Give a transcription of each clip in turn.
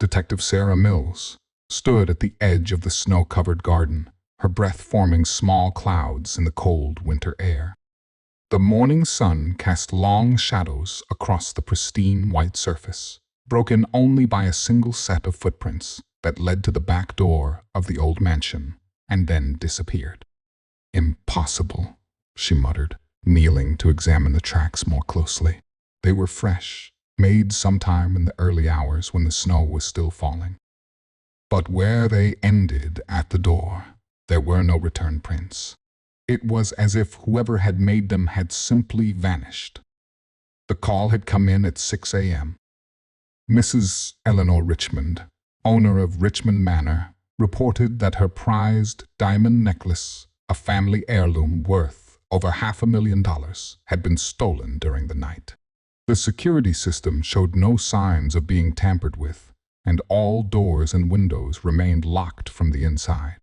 Detective Sarah Mills stood at the edge of the snow-covered garden, her breath forming small clouds in the cold winter air. The morning sun cast long shadows across the pristine white surface, broken only by a single set of footprints that led to the back door of the old mansion and then disappeared. "Impossible," she muttered, kneeling to examine the tracks more closely. They were fresh, made sometime in the early hours when the snow was still falling. But where they ended at the door, there were no return prints. It was as if whoever had made them had simply vanished. The call had come in at 6 a.m. Mrs. Eleanor Richmond, owner of Richmond Manor, reported that her prized diamond necklace, a family heirloom worth over $500,000, had been stolen during the night. The security system showed no signs of being tampered with, and all doors and windows remained locked from the inside.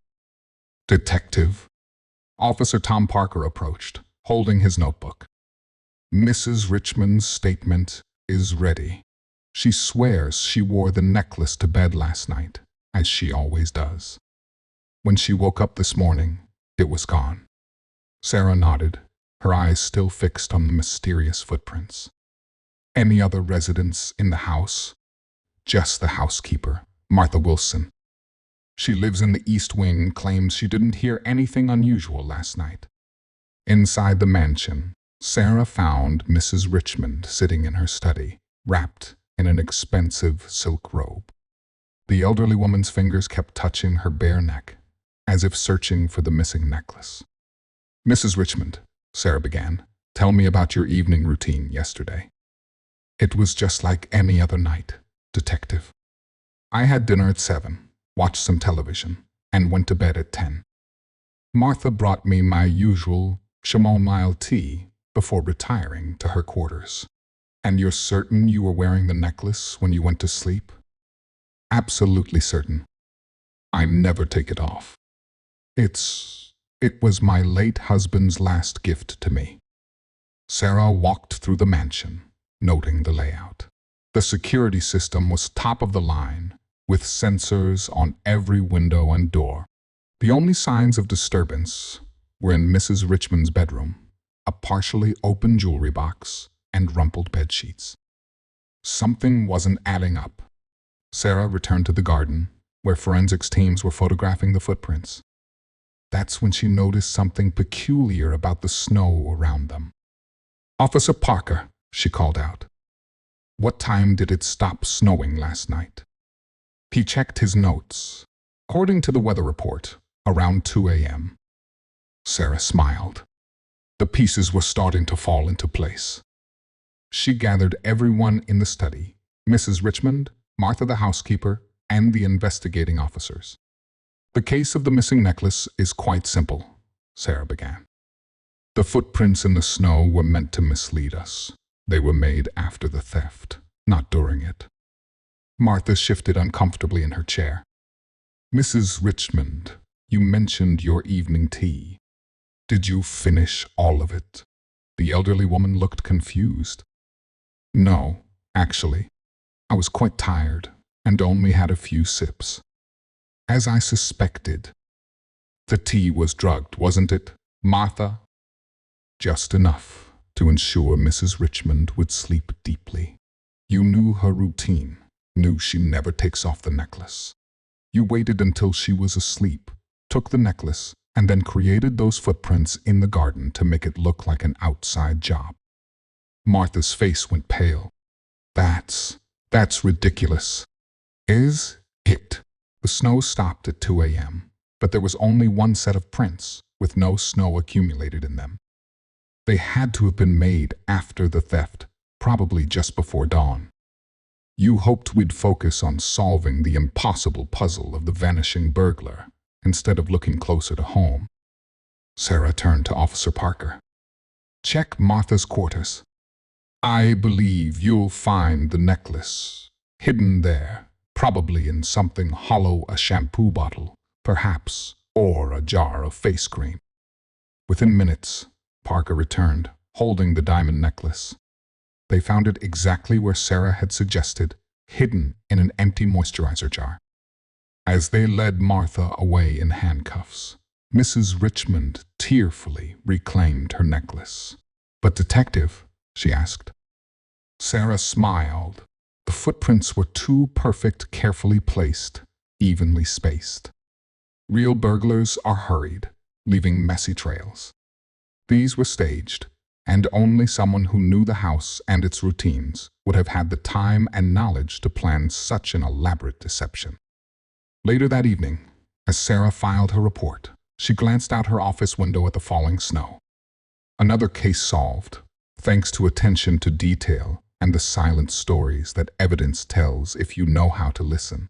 "Detective," Officer Tom Parker approached, holding his notebook. "Mrs. Richmond's statement is ready. She swears she wore the necklace to bed last night, as she always does. When she woke up this morning, it was gone." Sarah nodded, her eyes still fixed on the mysterious footprints. "Any other residents in the house?" "Just the housekeeper, Martha Wilson. She lives in the East Wing, claims she didn't hear anything unusual last night." Inside the mansion, Sarah found Mrs. Richmond sitting in her study, wrapped in an expensive silk robe. The elderly woman's fingers kept touching her bare neck, as if searching for the missing necklace. "Mrs. Richmond," Sarah began, "tell me about your evening routine yesterday." "It was just like any other night, Detective. I had dinner at 7, watched some television, and went to bed at 10. Martha brought me my usual chamomile tea before retiring to her quarters." "And you're certain you were wearing the necklace when you went to sleep?" "Absolutely certain. I never take it off. It was my late husband's last gift to me." Sarah walked through the mansion, noting the layout. The security system was top of the line, with sensors on every window and door. The only signs of disturbance were in Mrs. Richmond's bedroom, a partially open jewelry box, and rumpled bedsheets. Something wasn't adding up. Sarah returned to the garden, where forensics teams were photographing the footprints. That's when she noticed something peculiar about the snow around them. "Officer Parker," she called out. "What time did it stop snowing last night?" He checked his notes. "According to the weather report, around 2 a.m. Sarah smiled. The pieces were starting to fall into place. She gathered everyone in the study, Mrs. Richmond, Martha the housekeeper, and the investigating officers. "The case of the missing necklace is quite simple," Sarah began. "The footprints in the snow were meant to mislead us. They were made after the theft, not during it." Martha shifted uncomfortably in her chair. "Mrs. Richmond, you mentioned your evening tea. Did you finish all of it?" The elderly woman looked confused. "No, actually. I was quite tired and only had a few sips." "As I suspected. The tea was drugged, wasn't it, Martha?" "Just enough to ensure Mrs. Richmond would sleep deeply. You knew her routine, knew she never takes off the necklace. You waited until she was asleep, took the necklace, and then created those footprints in the garden to make it look like an outside job." Martha's face went pale. That's ridiculous." "Is it?" The snow stopped at 2 a.m., but there was only one set of prints, with no snow accumulated in them. They had to have been made after the theft, probably just before dawn. "You hoped we'd focus on solving the impossible puzzle of the vanishing burglar, instead of looking closer to home." Sarah turned to Officer Parker. "Check Martha's quarters. I believe you'll find the necklace hidden there, probably in something hollow, a shampoo bottle, perhaps, or a jar of face cream." Within minutes, Parker returned, holding the diamond necklace. They found it exactly where Sarah had suggested, hidden in an empty moisturizer jar. As they led Martha away in handcuffs, Mrs. Richmond tearfully reclaimed her necklace. "But, Detective," she asked. Sarah smiled. The footprints were too perfect, carefully placed, evenly spaced. Real burglars are hurried, leaving messy trails. These were staged, and only someone who knew the house and its routines would have had the time and knowledge to plan such an elaborate deception. Later that evening, as Sarah filed her report, she glanced out her office window at the falling snow. Another case solved, thanks to attention to detail and the silent stories that evidence tells if you know how to listen.